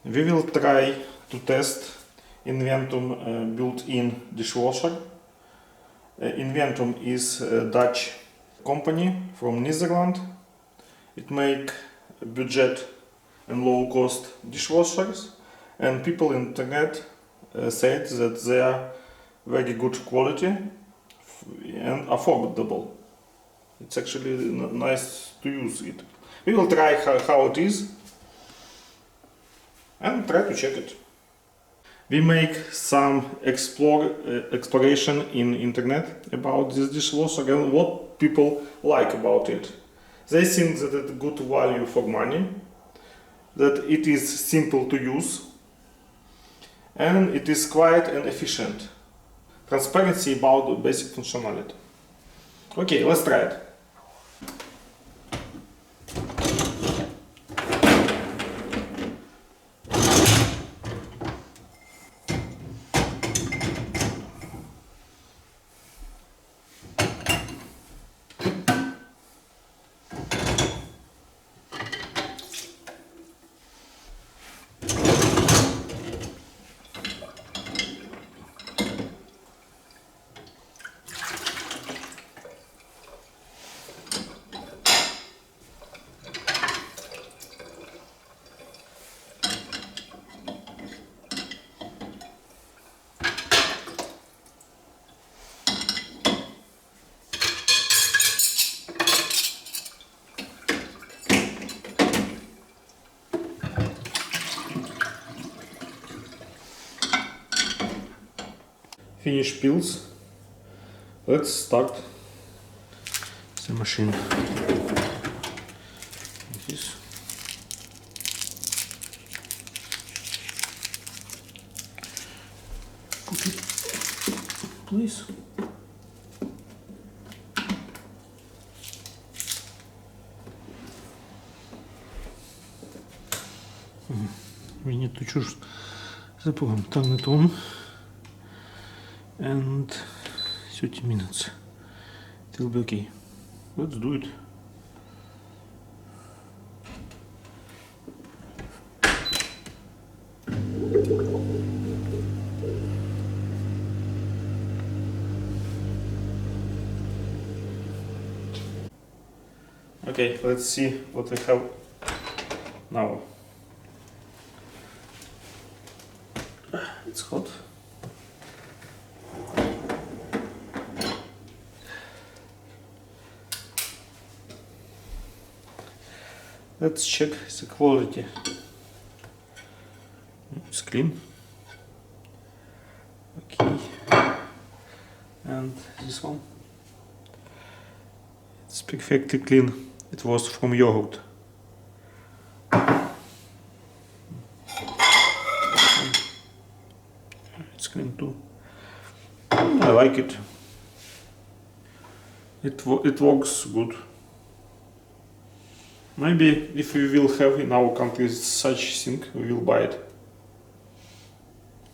We will try to test Inventum built-in dishwasher. Inventum is a Dutch company from Netherlands. It makes budget and low-cost dishwashers, and people in the internet said that they are very good quality and affordable. It's actually nice to use it. We will try how it is and try to check it. We make some exploration in internet about this dishwasher and what people like about it. They think that it's good value for money, that it is simple to use, and it is quiet and efficient. Transparency about the basic functionality. Okay, let's try it. Finish pills. Let's start the machine. Like this. Put it, please. We need to choose the turn it on. And 30 minutes. It will be okay. Let's do it. Okay, let's see what we have now. It's hot. Let's check the quality. It's clean. Okay. And this one. It's perfectly clean. It was from yogurt. It's clean too. I like it. It works good. Maybe if we will have in our country such thing, we will buy it.